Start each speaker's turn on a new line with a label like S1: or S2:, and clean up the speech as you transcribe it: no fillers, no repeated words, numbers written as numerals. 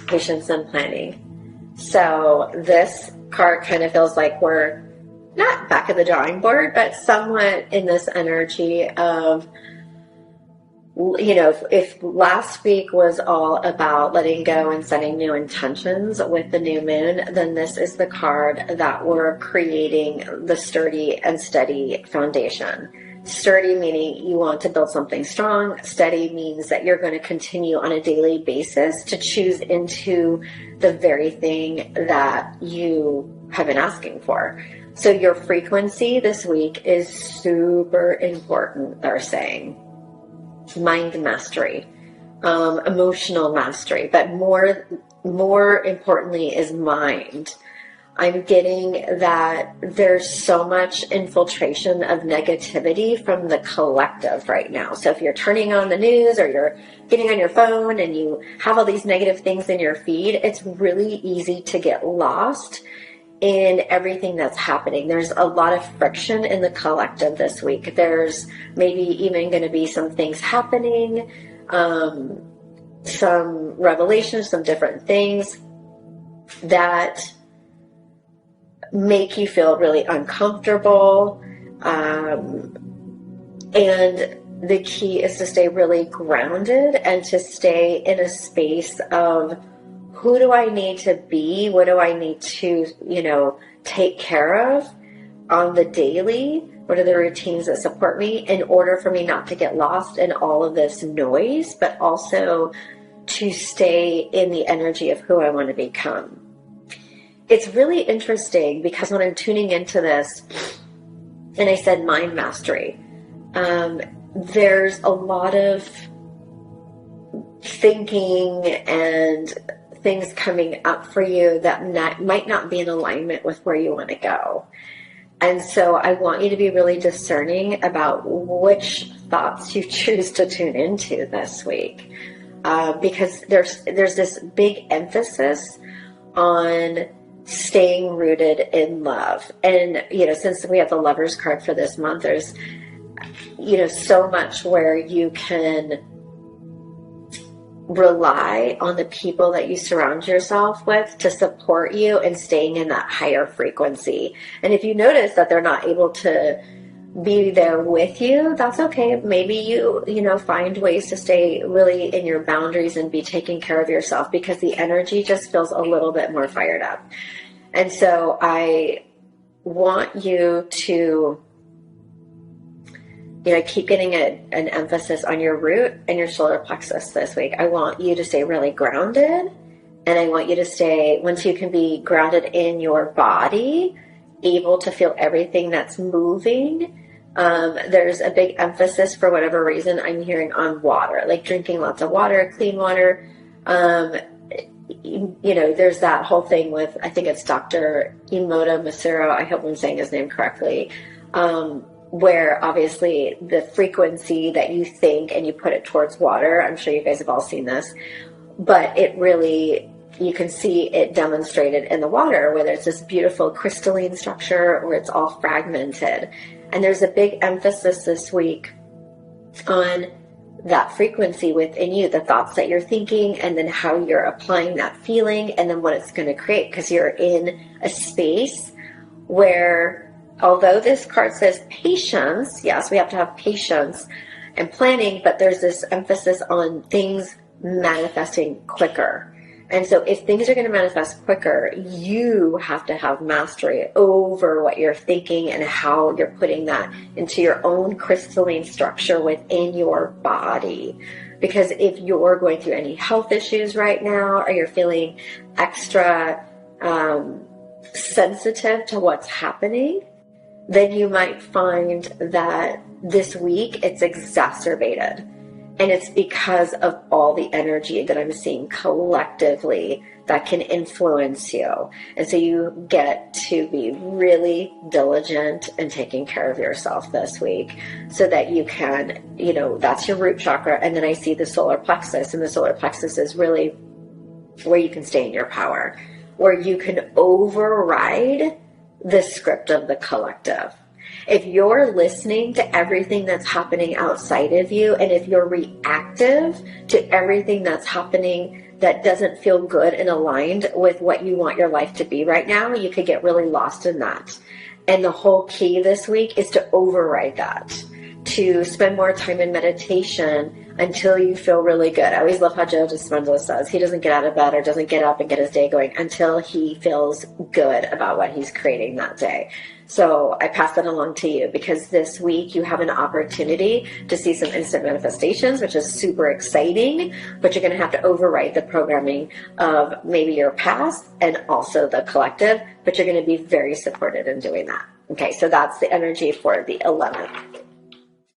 S1: patience and planning. So this card kind of feels like we're not back at the drawing board, but somewhat in this energy of, you know, if last week was all about letting go and setting new intentions with the new moon, then this is the card that we're creating the sturdy and steady foundation. Sturdy meaning you want to build something strong. Steady means that you're going to continue on a daily basis to choose into the very thing that you have been asking for. So your frequency this week is super important, they're saying. Mind mastery, emotional mastery, but more importantly is mind. I'm getting that there's so much infiltration of negativity from the collective right now. So if you're turning on the news or you're getting on your phone and you have all these negative things in your feed, it's really easy to get lost in everything that's happening. There's a lot of friction in the collective this week. There's maybe even going to be some things happening, some revelations, some different things that make you feel really uncomfortable. And the key is to stay really grounded and to stay in a space of, who do I need to be? What do I need to, take care of on the daily? What are the routines that support me in order for me not to get lost in all of this noise, but also to stay in the energy of who I want to become? It's really interesting because when I'm tuning into this, and I said mind mastery, there's a lot of thinking and things coming up for you that might not be in alignment with where you want to go. And so I want you to be really discerning about which thoughts you choose to tune into this week, because there's this big emphasis on staying rooted in love. And, since we have the Lovers card for this month, there's, so much where you can rely on the people that you surround yourself with to support you in staying in that higher frequency. And if you notice that they're not able to be there with you, that's okay. Maybe you find ways to stay really in your boundaries and be taking care of yourself, because the energy just feels a little bit more fired up. And so I want you to keep getting an emphasis on your root and your solar plexus this week. I want you to stay really grounded, and I want you to stay, once you can be grounded in your body, able to feel everything that's moving. There's a big emphasis, for whatever reason, I'm hearing on water, like drinking lots of water, clean water. There's that whole thing with, I think it's Dr. Emoto Masuro, I hope I'm saying his name correctly, where obviously the frequency that you think and you put it towards water, I'm sure you guys have all seen this, but it really, you can see it demonstrated in the water, whether it's this beautiful crystalline structure or it's all fragmented. And there's a big emphasis this week on that frequency within you, the thoughts that you're thinking, and then how you're applying that feeling, and then what it's going to create, because you're in a space where, although this card says patience, yes, we have to have patience and planning, but there's this emphasis on things manifesting quicker. And so if things are going to manifest quicker, you have to have mastery over what you're thinking and how you're putting that into your own crystalline structure within your body. Because if you're going through any health issues right now, or you're feeling extra sensitive to what's happening, then you might find that this week it's exacerbated. And it's because of all the energy that I'm seeing collectively that can influence you. And so you get to be really diligent in taking care of yourself this week so that you can, that's your root chakra. And then I see the solar plexus, and the solar plexus is really where you can stay in your power, where you can override the script of the collective. If you're listening to everything that's happening outside of you, and if you're reactive to everything that's happening that doesn't feel good and aligned with what you want your life to be right now, you could get really lost in that. And the whole key this week is to override that, to spend more time in meditation until you feel really good. I always love how Joe Dispenza says he doesn't get out of bed or doesn't get up and get his day going until he feels good about what he's creating that day. So I pass that along to you, because this week you have an opportunity to see some instant manifestations, which is super exciting, but you're going to have to overwrite the programming of maybe your past and also the collective, but you're going to be very supported in doing that. Okay, so that's the energy for the 11th.